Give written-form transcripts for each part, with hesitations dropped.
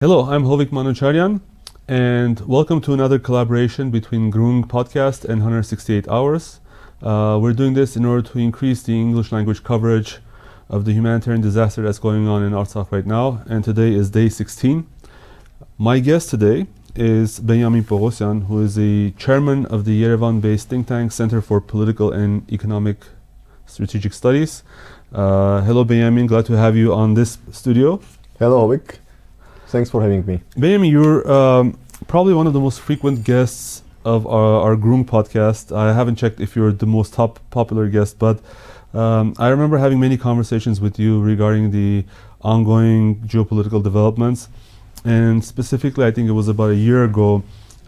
Hello, I'm Hovik Manucharyan, and welcome to another collaboration between Groong podcast and 168 Hours. We're doing this in order to increase the English language coverage of the humanitarian disaster that's going on in Artsakh right now, and today is day 16. My guest today is Benyamin Poghosyan, who is the chairman of the Yerevan-based think tank Center for Political and Economic Strategic Studies. Hello, Benyamin, glad to have you on this studio. Hello, Hovik. Thanks for having me. Benjamin, you're probably one of the most frequent guests of our Groong podcast. I haven't checked if you're the most popular guest, but I remember having many conversations with you regarding the ongoing geopolitical developments. And specifically, I think it was about a year ago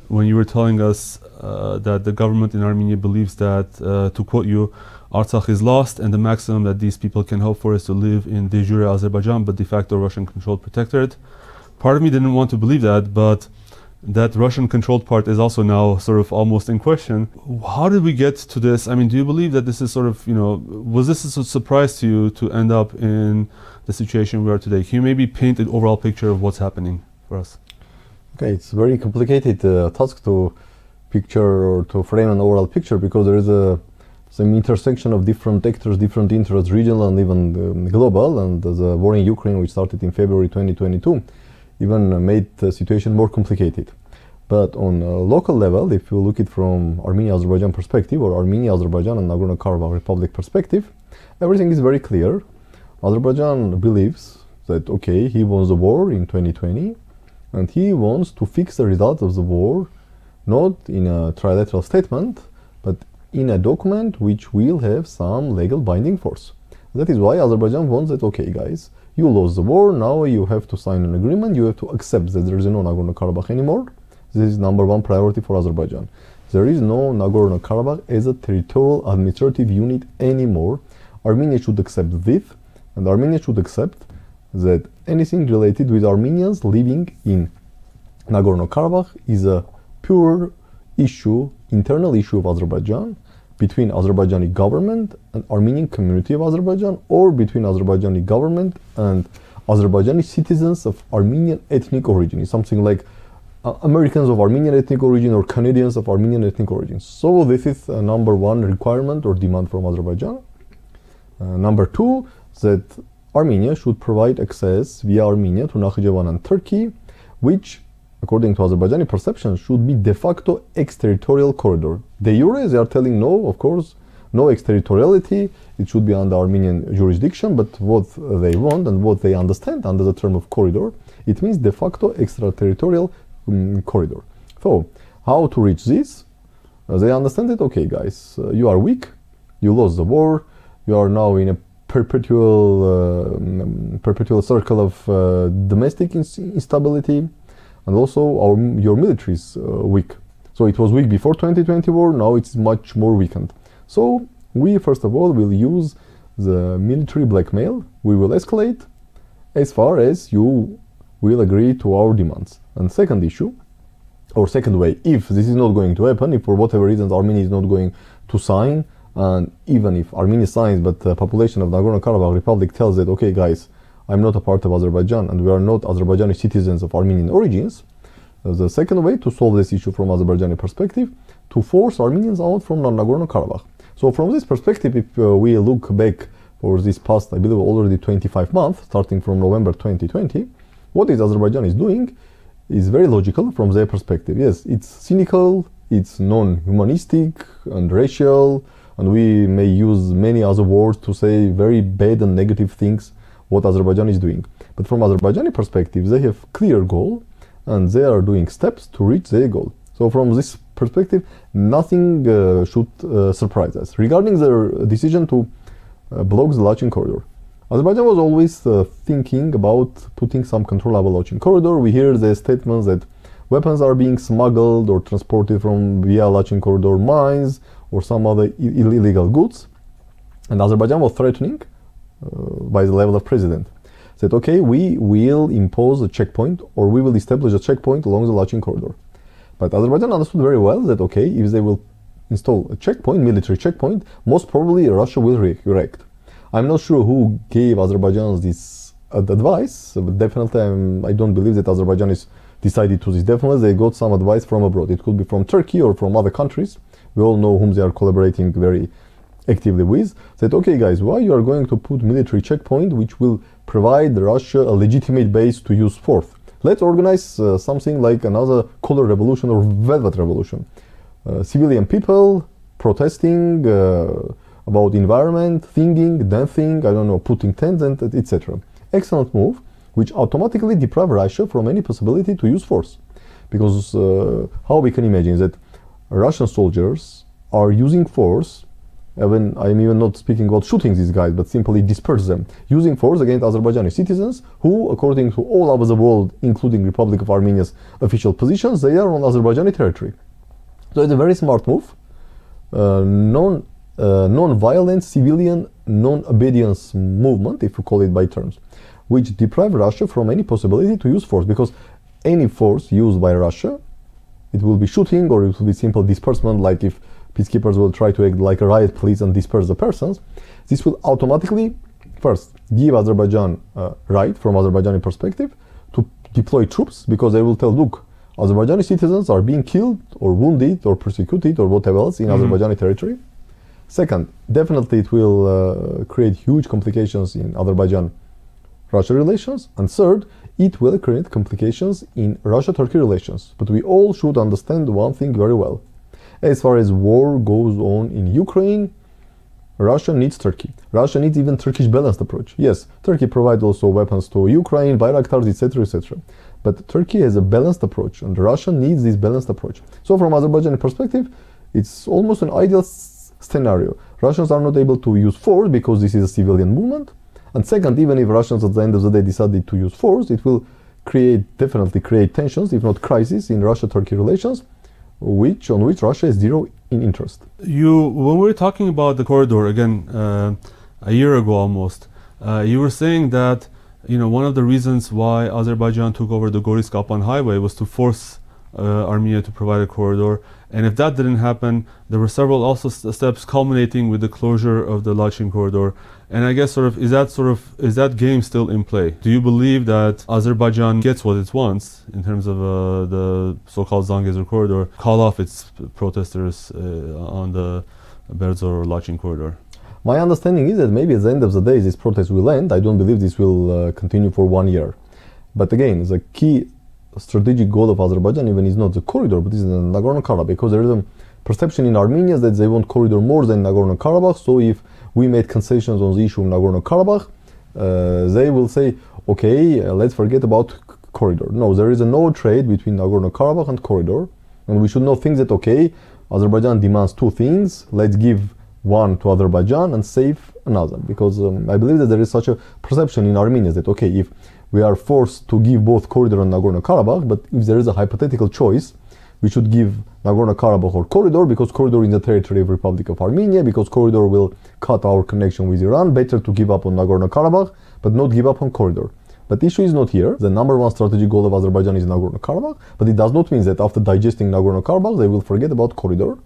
when you were telling us that the government in Armenia believes that, to quote you, Artsakh is lost and the maximum that these people can hope for is to live in de jure Azerbaijan, but de facto Russian-controlled protectorate. Part of me didn't want to believe that, but that Russian-controlled part is also now sort of almost in question. How did we get to this? I mean, do you believe that this is sort of, was this a surprise to you to end up in the situation we are today? Can you maybe paint an overall picture of what's happening for us? Okay, it's a very complicated task to picture or to frame an overall picture because there is some intersection of different actors, different interests, regional and even global, and the war in Ukraine, which started in February 2022, even made the situation more complicated. But on a local level, if you look at it from Armenia-Azerbaijan perspective or Armenia-Azerbaijan and Nagorno-Karabakh Republic perspective, everything is very clear. Azerbaijan believes that, okay, he won the war in 2020 and he wants to fix the result of the war, not in a trilateral statement, but in a document which will have some legal binding force. That is why Azerbaijan wants that, okay, guys, you lost the war, now you have to sign an agreement, you have to accept that there is no Nagorno-Karabakh anymore. This is number one priority for Azerbaijan. There is no Nagorno-Karabakh as a territorial administrative unit anymore. Armenia should accept this, and Armenia should accept that anything related with Armenians living in Nagorno-Karabakh is a pure issue, internal issue of Azerbaijan, between Azerbaijani government and Armenian community of Azerbaijan, or between Azerbaijani government and Azerbaijani citizens of Armenian ethnic origin. It's something like Americans of Armenian ethnic origin or Canadians of Armenian ethnic origin. So this is number one requirement or demand from Azerbaijan. Number two, that Armenia should provide access via Armenia to Nakhichevan and Turkey, which, according to Azerbaijani perception, should be de facto exterritorial corridor. De jure, they are telling no, of course, no exterritoriality, it should be under Armenian jurisdiction, but what they want and what they understand under the term of corridor, it means de facto extraterritorial corridor. So, how to reach this? They understand that, okay, guys, you are weak, you lost the war, you are now in a perpetual circle of domestic instability, and also your military is weak. So it was weak before 2020 war, now it's much more weakened. So we first of all will use the military blackmail, we will escalate as far as you will agree to our demands. And second issue, or second way, if this is not going to happen, if for whatever reasons Armenia is not going to sign, and even if Armenia signs but the population of Nagorno-Karabakh Republic tells that, okay guys, I'm not a part of Azerbaijan and we are not Azerbaijani citizens of Armenian origins, the second way to solve this issue from Azerbaijani perspective, to force Armenians out from Nagorno-Karabakh. So from this perspective, if we look back for this past, I believe already 25 months, starting from November 2020, what is Azerbaijan is doing is very logical from their perspective. Yes, it's cynical, it's non-humanistic and racial, and we may use many other words to say very bad and negative things what Azerbaijan is doing. But from Azerbaijani perspective, they have clear goal and they are doing steps to reach their goal. So from this perspective, nothing should surprise us. Regarding their decision to block the Lachin corridor, Azerbaijan was always thinking about putting some control over Lachin corridor. We hear the statements that weapons are being smuggled or transported from via Lachin corridor, mines or some other illegal goods. And Azerbaijan was threatening by the level of president, said, okay, we will impose a checkpoint or we will establish a checkpoint along the Lachin corridor. But Azerbaijan understood very well that, okay, if they will install a checkpoint, military checkpoint, most probably Russia will react. I'm not sure who gave Azerbaijan this advice, but definitely I don't believe that Azerbaijan is decided to this. Definitely they got some advice from abroad. It could be from Turkey or from other countries. We all know whom they are collaborating very actively with. Said, okay guys, why you are going to put military checkpoint which will provide Russia a legitimate base to use force? Let's organize something like another color revolution or velvet revolution. Civilian people protesting about environment, singing, dancing, I don't know, putting tents and etc. Excellent move, which automatically deprive Russia from any possibility to use force. Because how we can imagine that Russian soldiers are using force, I'm even not speaking about shooting these guys, but simply disperse them, using force against Azerbaijani citizens who, according to all over the world, including Republic of Armenia's official positions, they are on Azerbaijani territory. So it's a very smart move. Non-violent civilian non-obedience movement, if you call it by terms, which deprive Russia from any possibility to use force, because any force used by Russia, it will be shooting or it will be simple disbursement, like if peacekeepers will try to act like a riot police and disperse the persons. This will automatically, first, give Azerbaijan right, from Azerbaijani perspective, to deploy troops, because they will tell, look, Azerbaijani citizens are being killed or wounded or persecuted or whatever else in Azerbaijani territory. Second, definitely it will create huge complications in Azerbaijan-Russia relations. And third, it will create complications in Russia-Turkey relations. But we all should understand one thing very well. As far as war goes on in Ukraine, Russia needs Turkey. Russia needs even Turkish balanced approach. Yes, Turkey provides also weapons to Ukraine, Bayraktars, etc., etc. But Turkey has a balanced approach, and Russia needs this balanced approach. So from Azerbaijani perspective, it's almost an ideal scenario. Russians are not able to use force because this is a civilian movement. And second, even if Russians at the end of the day decided to use force, it will definitely create tensions, if not crisis, in Russia-Turkey relations, on which Russia has zero interest. When we were talking about the corridor again a year ago almost, you were saying that one of the reasons why Azerbaijan took over the Goris-Kapan highway was to force Armenia to provide a corridor, and if that didn't happen, there were several also steps culminating with the closure of the Lachin corridor. And I guess is that game still in play? Do you believe that Azerbaijan gets what it wants in terms of the so-called Zangezur corridor, call off its protesters on the Berdzor or Lachin corridor? My understanding is that maybe at the end of the day this protest will end. I don't believe this will continue for 1 year. But again, the key strategic goal of Azerbaijan even is not the corridor, but is the Nagorno-Karabakh, because there is a perception in Armenia that they want corridor more than Nagorno-Karabakh. So if we made concessions on the issue of Nagorno-Karabakh, they will say, okay, let's forget about corridor. No, there is no trade between Nagorno-Karabakh and corridor, and we should not think that, okay, Azerbaijan demands two things, let's give one to Azerbaijan and save another, because I believe that there is such a perception in Armenia that, okay, if we are forced to give both corridor and Nagorno-Karabakh, but if there is a hypothetical choice, we should give Nagorno-Karabakh or corridor, because corridor is the territory of Republic of Armenia, because corridor will cut our connection with Iran. Better to give up on Nagorno-Karabakh, but not give up on corridor. But the issue is not here. The number one strategic goal of Azerbaijan is Nagorno-Karabakh, but it does not mean that after digesting Nagorno-Karabakh, they will forget about corridor.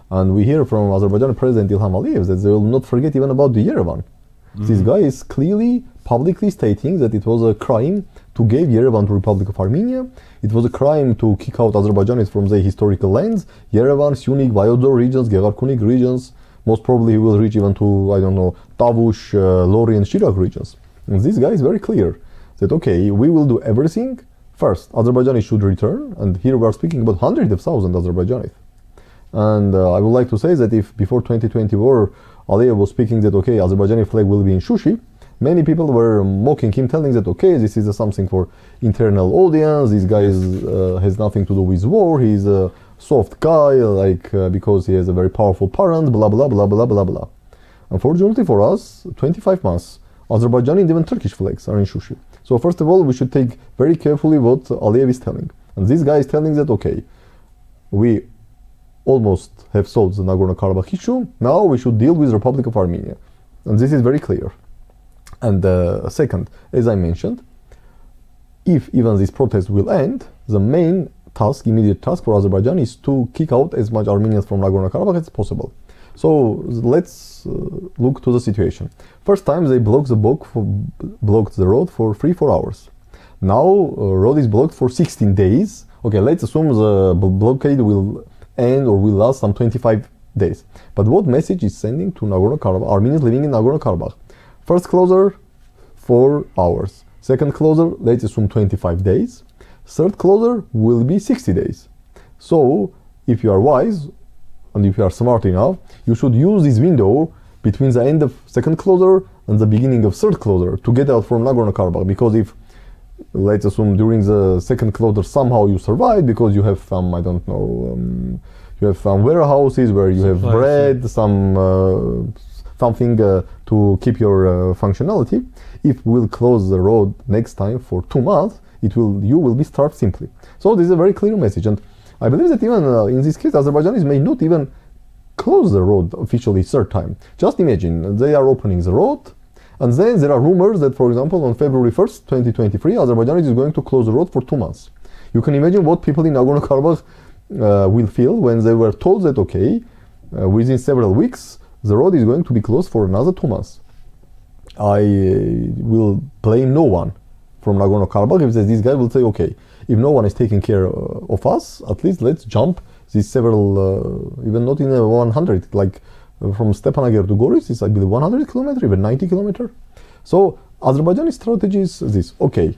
And we hear from Azerbaijan President Ilham Aliyev that they will not forget even about the Yerevan. This guy is clearly, publicly stating that it was a crime to give Yerevan to Republic of Armenia. It was a crime to kick out Azerbaijanis from their historical lands. Yerevan, Syunik, Berdzor regions, Gegarkunik regions. Most probably he will reach even to, I don't know, Tavush, Lori and Shirak regions. And this guy is very clear that, okay, we will do everything. First, Azerbaijanis should return. And here we are speaking about hundreds of thousands of Azerbaijanis. And I would like to say that if before 2024, Aliyev was speaking that, okay, Azerbaijani flag will be in Shushi, many people were mocking him, telling that, okay, this is something for internal audience, this guy has nothing to do with war, he's a soft guy, because he has a very powerful parent, blah, blah, blah, blah, blah, blah. Unfortunately for us, 25 months, Azerbaijani and even Turkish flags are in Shushi. So first of all, we should take very carefully what Aliyev is telling. And this guy is telling that, okay, we almost have solved the Nagorno-Karabakh issue. Now we should deal with the Republic of Armenia. And this is very clear. And second, as I mentioned, if even this protest will end, the main task, immediate task for Azerbaijan is to kick out as much Armenians from Nagorno-Karabakh as possible. So let's look to the situation. First time they blocked the road for 3-4 hours. Now road is blocked for 16 days. Okay, let's assume the blockade will end or will last some 25 days. But what message is sending to Nagorno-Karabakh, Armenians living in Nagorno-Karabakh? First closure, 4 hours. Second closure, let's assume 25 days. Third closure will be 60 days. So if you are wise and if you are smart enough, you should use this window between the end of second closure and the beginning of third closure to get out from Nagorno-Karabakh. Because if, let's assume during the second closure somehow you survive because you have some, I don't know, you have some warehouses where you have bread, some something to keep your functionality. If we'll close the road next time for 2 months, you will be starved simply. So this is a very clear message, and I believe that even in this case, Azerbaijanis may not even close the road officially third time. Just imagine they are opening the road, and then there are rumors that, for example, on February 1st, 2023, Azerbaijan is going to close the road for 2 months. You can imagine what people in Nagorno-Karabakh will feel when they were told that, okay, within several weeks, the road is going to be closed for another 2 months. I will blame no one from Nagorno-Karabakh if this guy will say, okay, if no one is taking care of us, at least let's jump these several, even not in a 100, like from Stepanaker to Goris is, I believe, 100 kilometers, even 90 kilometers. So Azerbaijani strategy is this, okay,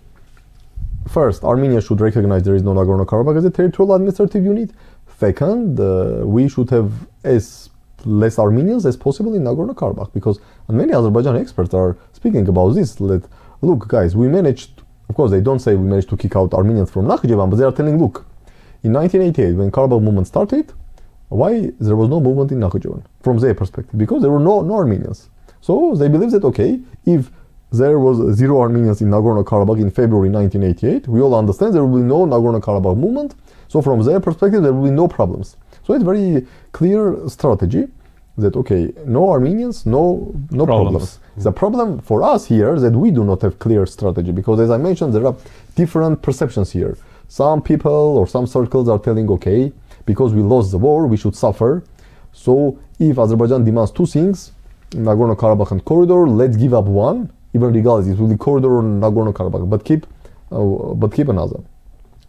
first, Armenia should recognize there is no Nagorno-Karabakh as a territorial administrative unit. Second, we should have as less Armenians as possible in Nagorno-Karabakh, because many Azerbaijani experts are speaking about this. Look, guys, we managed, of course, they don't say we managed to kick out Armenians from Nakhichevan, but they are telling, look, in 1988, when Karabakh movement started, why there was no movement in Nakhichevan from their perspective? Because there were no Armenians. So they believe that, okay, if there was 0 Armenians in Nagorno-Karabakh in February 1988, we all understand there will be no Nagorno-Karabakh movement. So from their perspective, there will be no problems. So it's very clear strategy that, okay, no Armenians, no problems. The problem for us here is that we do not have clear strategy, because as I mentioned, there are different perceptions here. Some people or some circles are telling, okay, because we lost the war, we should suffer. So if Azerbaijan demands 2 things, Nagorno-Karabakh and corridor, let's give up one, even regardless, it will be corridor or Nagorno-Karabakh, but keep another.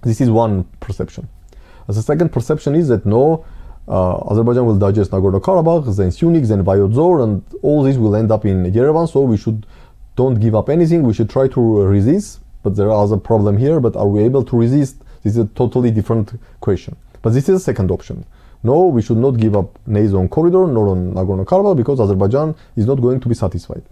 This is one perception. The second perception is that no, Azerbaijan will digest Nagorno-Karabakh, then Syunik, then Berdzor, and all this will end up in Yerevan, so we don't give up anything, we should try to resist, but there are other problem here, but are we able to resist? This is a totally different question. But this is the second option. No, we should not give up neither on corridor nor on Nagorno-Karabakh, because Azerbaijan is not going to be satisfied.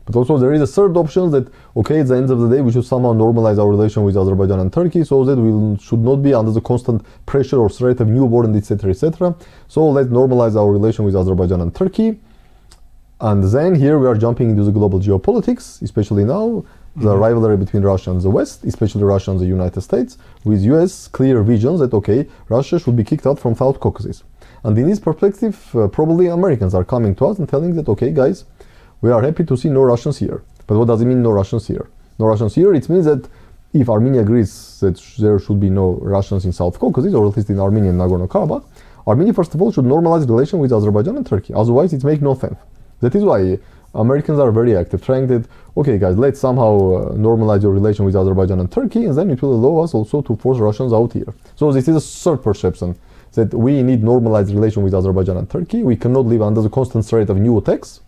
But also there is a third option that, okay, at the end of the day, we should somehow normalize our relation with Azerbaijan and Turkey, so that we should not be under the constant pressure or threat of new war, and etc., etc. So let's normalize our relation with Azerbaijan and Turkey. And then here we are jumping into the global geopolitics, especially now, the rivalry between Russia and the West, especially Russia and the United States, with US clear visions that, okay, Russia should be kicked out from South Caucasus. And in this perspective, probably Americans are coming to us and telling that, okay, guys, we are happy to see no Russians here. But what does it mean, no Russians here? No Russians here, it means that if Armenia agrees that there should be no Russians in South Caucasus, or at least in Armenia and Nagorno-Karabakh, Armenia, first of all, should normalize relation with Azerbaijan and Turkey. Otherwise, it makes no sense. That is why Americans are very active, trying that, okay, guys, let's somehow normalize your relation with Azerbaijan and Turkey, and then it will allow us also to force Russians out here. So this is a third perception, that we need normalized relation with Azerbaijan and Turkey. We cannot live under the constant threat of new attacks.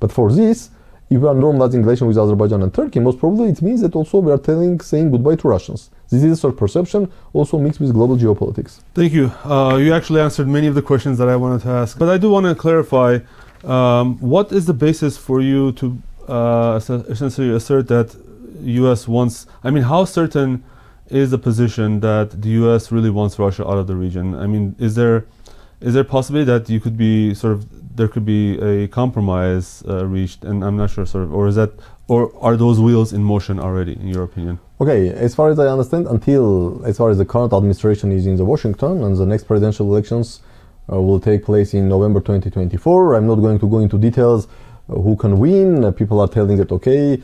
But for this, if we are normalizing relation with Azerbaijan and Turkey, most probably it means that also we are saying goodbye to Russians. This is a sort of perception, also mixed with global geopolitics. Thank you. You actually answered many of the questions that I wanted to ask. But I do want to clarify, what is the basis for you to essentially assert that U.S. wants, I mean, how certain is the position that the U.S. really wants Russia out of the region? I mean, is there possibility that you could be there could be a compromise reached, and I'm not sure, or are those wheels in motion already, in your opinion? Okay, as far as I understand, as far as the current administration is in Washington, and the next presidential elections will take place in November 2024, I'm not going to go into details who can win. People are telling that, okay,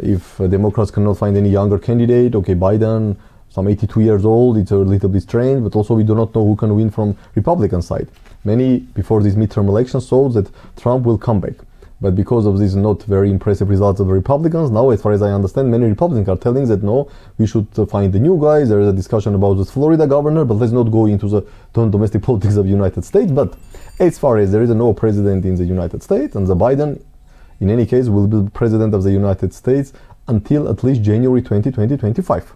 if Democrats cannot find any younger candidate, okay, Biden some 82 years old, it's a little bit strange, but also we do not know who can win from Republican side. Many, before these midterm elections, thought that Trump will come back. But because of these not very impressive results of the Republicans, now, as far as I understand, many Republicans are telling that no, we should find the new guys. There is a discussion about the Florida governor, but let's not go into the domestic politics of the United States. But as far as there is no president in the United States, and the Biden, in any case, will be president of the United States until at least January 2025.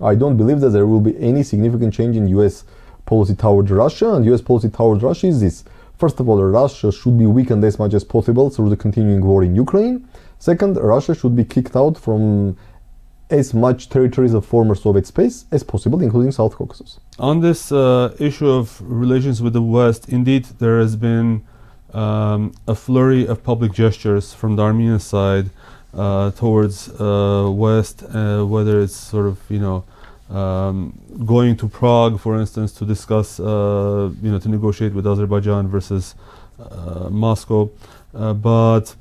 I don't believe that there will be any significant change in US policy towards Russia, and US policy towards Russia is this. First of all, Russia should be weakened as much as possible through the continuing war in Ukraine. Second, Russia should be kicked out from as much territories of former Soviet space as possible, including South Caucasus. On this issue of relations with the West, indeed, there has been a flurry of public gestures from the Armenian side towards West, whether it's sort of, going to Prague, for instance, to discuss, to negotiate with Azerbaijan versus Moscow. But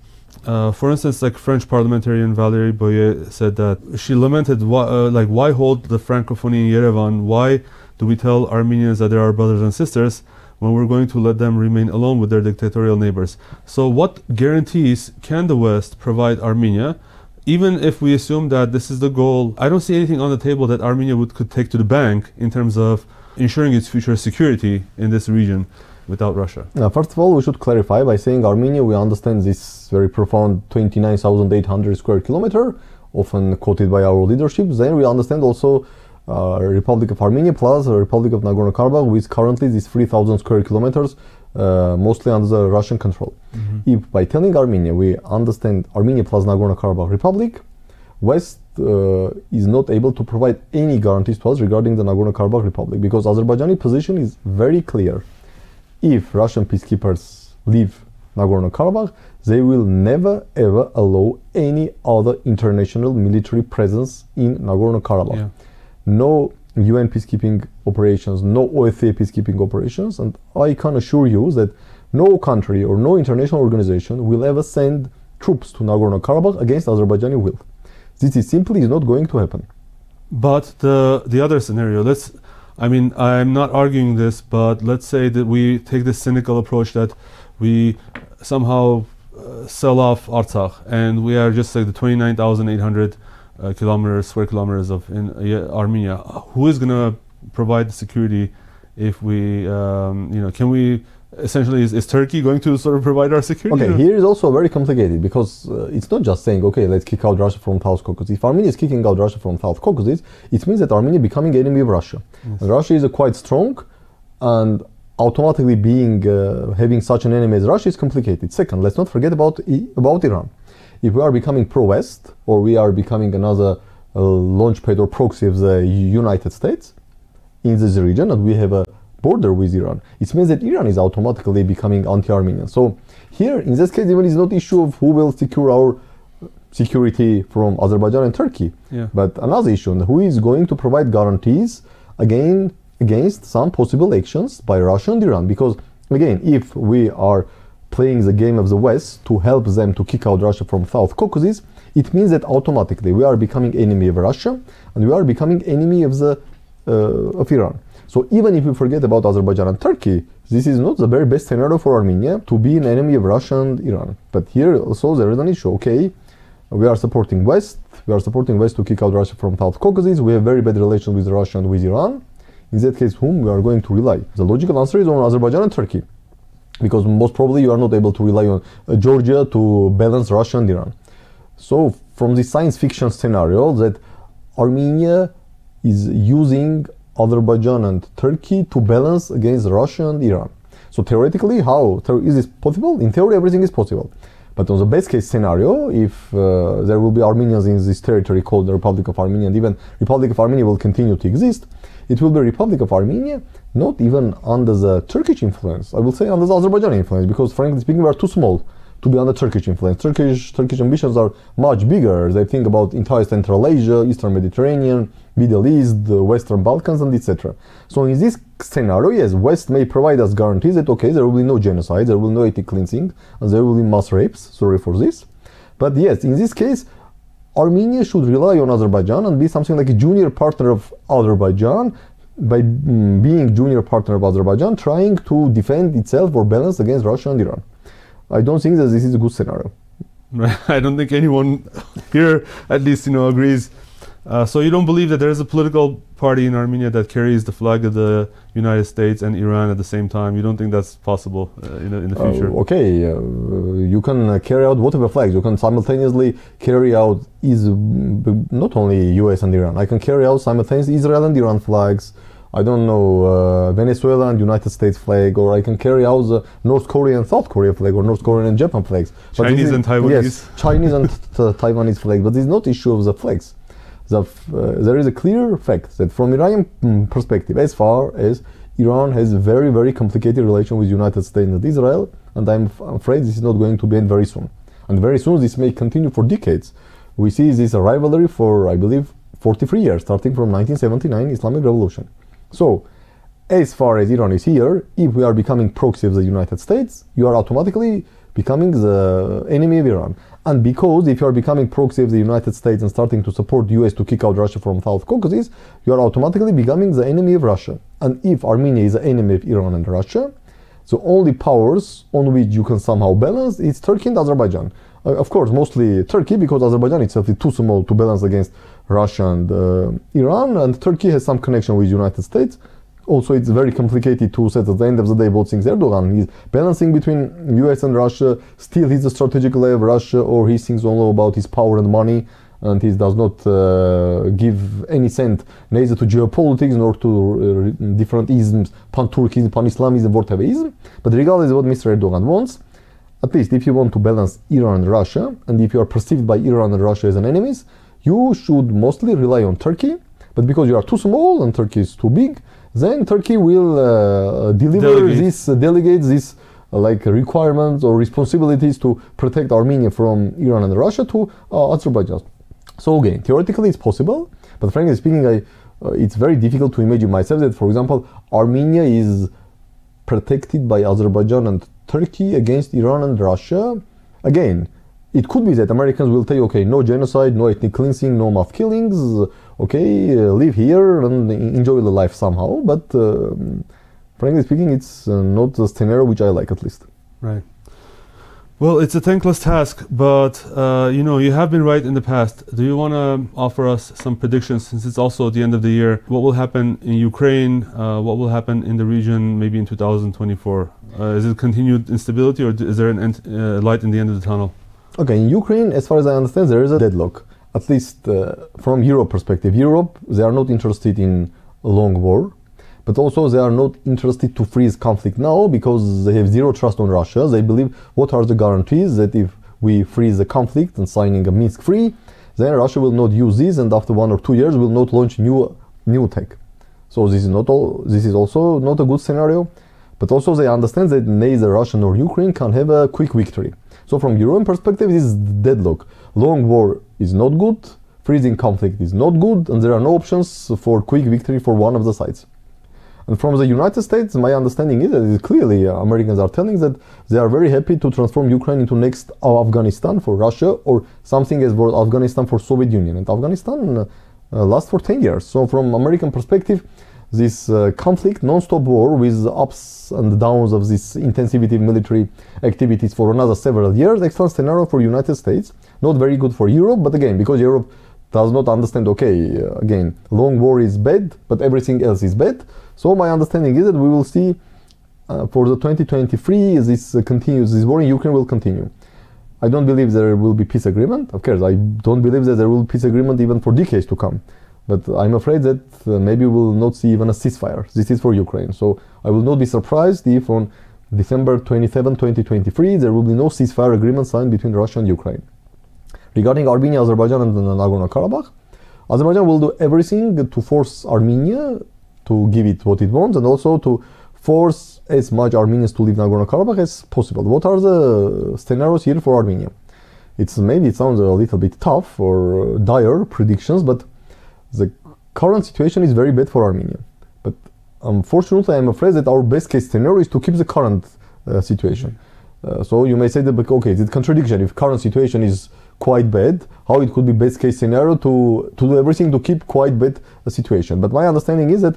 for instance, like French parliamentarian Valérie Boyer said that she lamented why hold the Francophonie in Yerevan? Why do we tell Armenians that they are brothers and sisters when we're going to let them remain alone with their dictatorial neighbors? So what guarantees can the West provide Armenia? Even if we assume that this is the goal, I don't see anything on the table that Armenia could take to the bank in terms of ensuring its future security in this region without Russia. Now, first of all, we should clarify by saying Armenia, we understand this very profound 29,800 square kilometer, often quoted by our leadership. Then we understand also Republic of Armenia plus Republic of Nagorno-Karabakh, with currently these 3,000 square kilometers, mostly under the Russian control. If by telling Armenia we understand Armenia plus Nagorno-Karabakh Republic, West is not able to provide any guarantees to us regarding the Nagorno-Karabakh Republic, because Azerbaijani position is very clear. If Russian peacekeepers leave Nagorno-Karabakh, they will never ever allow any other international military presence in Nagorno-Karabakh. Yeah. No UN peacekeeping operations, no OSCE peacekeeping operations, and I can assure you that no country or no international organization will ever send troops to Nagorno-Karabakh against Azerbaijani will. This is simply not going to happen. But the other scenario, I'm not arguing this, but let's say that we take this cynical approach that we somehow sell off Artsakh, and we are just like the 29,800 square kilometers of Armenia. Who is going to provide the security if we, can we, essentially, is Turkey going to sort of provide our security? Okay, here is also very complicated, because it's not just saying, okay, let's kick out Russia from South Caucasus. If Armenia is kicking out Russia from South Caucasus, it means that Armenia becoming enemy of Russia. Yes. And Russia is quite strong, and automatically having such an enemy as Russia is complicated. Second, let's not forget about Iran. If we are becoming pro-West, or we are becoming another launchpad or proxy of the United States in this region, and we have a border with Iran, it means that Iran is automatically becoming anti-Armenian. So here, in this case, even is not issue of who will secure our security from Azerbaijan and Turkey, but another issue, who is going to provide guarantees against some possible actions by Russia and Iran. Because again, if we are playing the game of the West to help them to kick out Russia from South Caucasus, it means that automatically we are becoming enemy of Russia, and we are becoming enemy of Iran. So even if we forget about Azerbaijan and Turkey, this is not the very best scenario for Armenia to be an enemy of Russia and Iran. But here also there is an issue. Okay, we are supporting West. We are supporting West to kick out Russia from South Caucasus. We have very bad relations with Russia and with Iran. In that case, whom we are going to rely? The logical answer is on Azerbaijan and Turkey, because most probably you are not able to rely on Georgia to balance Russia and Iran. So from the science fiction scenario that Armenia is using Azerbaijan and Turkey to balance against Russia and Iran. So theoretically, how is this possible? In theory, everything is possible. But on the best case scenario, if there will be Armenians in this territory called the Republic of Armenia, and even Republic of Armenia will continue to exist, it will be Republic of Armenia, not even under the Turkish influence, I will say under the Azerbaijani influence, because frankly speaking, we are too small to be under Turkish influence. Turkish ambitions are much bigger. They think about entire Central Asia, Eastern Mediterranean, Middle East, the Western Balkans, and etc. So in this scenario, yes, West may provide us guarantees that, okay, there will be no genocide, there will be no ethnic cleansing, and there will be mass rapes. Sorry for this. But yes, in this case, Armenia should rely on Azerbaijan and be something like a junior partner of Azerbaijan, by being junior partner of Azerbaijan, trying to defend itself or balance against Russia and Iran. I don't think that this is a good scenario. I don't think anyone here, at least, agrees. So you don't believe that there is a political party in Armenia that carries the flag of the United States and Iran at the same time? You don't think that's possible in the future? Okay, you can carry out whatever flags. You can simultaneously carry out not only US and Iran. I can carry out simultaneously Israel and Iran flags. I don't know, Venezuela and United States flag, or I can carry out the North Korean and South Korea flag, or North Korean and Japan flags. Chinese and Taiwanese. Yes, Chinese and Taiwanese flag. But it's not issue of the flags. There is a clear fact that from Iranian perspective, as far as Iran has a very, very complicated relation with United States and Israel, and I'm afraid this is not going to end very soon. And very soon this may continue for decades. We see this rivalry for, I believe, 43 years, starting from 1979 Islamic Revolution. So, as far as Iran is here, if we are becoming proxy of the United States, you are automatically becoming the enemy of Iran. And because if you are becoming proxy of the United States and starting to support the US to kick out Russia from South Caucasus, you are automatically becoming the enemy of Russia. And if Armenia is the enemy of Iran and Russia, the only powers on which you can somehow balance is Turkey and Azerbaijan. Of course, mostly Turkey, because Azerbaijan itself is too small to balance against Russia and Iran, and Turkey has some connection with the United States. Also, it's very complicated to set at the end of the day both things. Erdogan is balancing between US and Russia. Still, he's a strategic ally of Russia, or he thinks only about his power and money, and he does not give any cent neither to geopolitics nor to different isms, pan-Turkism, pan-Islamism, whatever ism. But regardless of what Mr. Erdogan wants, at least if you want to balance Iran and Russia, and if you are perceived by Iran and Russia as an enemies, you should mostly rely on Turkey. But because you are too small and Turkey is too big, then Turkey will delegate these requirements or responsibilities to protect Armenia from Iran and Russia to Azerbaijan. So again, theoretically it's possible, but frankly speaking, it's very difficult to imagine myself that, for example, Armenia is protected by Azerbaijan and Turkey against Iran and Russia. Again, it could be that Americans will say, okay, no genocide, no ethnic cleansing, no mass killings, okay, live here and enjoy the life somehow. But frankly speaking, it's not the scenario which I like, at least. Right. Well, it's a thankless task, but you have been right in the past. Do you want to offer us some predictions, since it's also the end of the year? What will happen in Ukraine? What will happen in the region maybe in 2024? Is it continued instability, or is there a light in the end of the tunnel? Okay, in Ukraine, as far as I understand, there is a deadlock. At least from Europe perspective. Europe, they are not interested in a long war, but also they are not interested to freeze conflict now, because they have zero trust on Russia. They believe, what are the guarantees that if we freeze the conflict and signing a Minsk free, then Russia will not use this, and after 1 or 2 years will not launch new attack. So this is also not a good scenario. But also they understand that neither Russia nor Ukraine can have a quick victory. So from European perspective, this is deadlock. Long war is not good, freezing conflict is not good, and there are no options for quick victory for one of the sides. And from the United States, my understanding is that clearly Americans are telling that they are very happy to transform Ukraine into next Afghanistan for Russia, or something as for Afghanistan for Soviet Union. And Afghanistan lasts for 10 years. So from American perspective, this conflict, non-stop war with ups and downs of this intensivity of military activities for another several years, excellent scenario for United States, not very good for Europe, but again, because Europe does not understand, okay, again, long war is bad, but everything else is bad. So my understanding is that we will see for the 2023, this war in Ukraine will continue. I don't believe there will be peace agreement. Of course, I don't believe that there will be peace agreement even for decades to come. But I'm afraid that maybe we will not see even a ceasefire. This is for Ukraine. So I will not be surprised if on December 27, 2023, there will be no ceasefire agreement signed between Russia and Ukraine. Regarding Armenia, Azerbaijan, and Nagorno-Karabakh, Azerbaijan will do everything to force Armenia to give it what it wants, and also to force as much Armenians to leave Nagorno-Karabakh as possible. What are the scenarios here for Armenia? Maybe it sounds a little bit tough or dire predictions, but the current situation is very bad for Armenia. But unfortunately, I'm afraid that our best case scenario is to keep the current situation. So you may say that, okay, it's a contradiction. If current situation is quite bad, how it could be best case scenario to do everything to keep quite bad a situation. But my understanding is that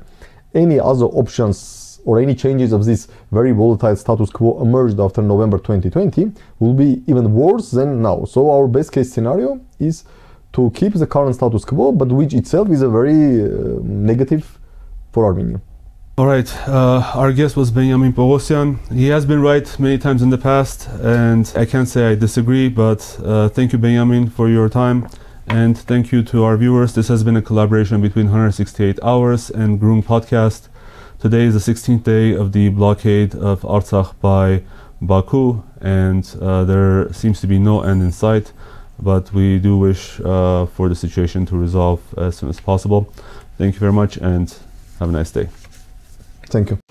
any other options or any changes of this very volatile status quo emerged after November 2020 will be even worse than now. So our best case scenario is to keep the current status quo, but which itself is a very negative for Armenia. All right, our guest was Benyamin Poghosyan. He has been right many times in the past, and I can't say I disagree, but thank you, Benyamin, for your time, and thank you to our viewers. This has been a collaboration between 168 Hours and Groong Podcast. Today is the 16th day of the blockade of Artsakh by Baku, and there seems to be no end in sight, but we do wish for the situation to resolve as soon as possible. Thank you very much, and have a nice day. Thank you.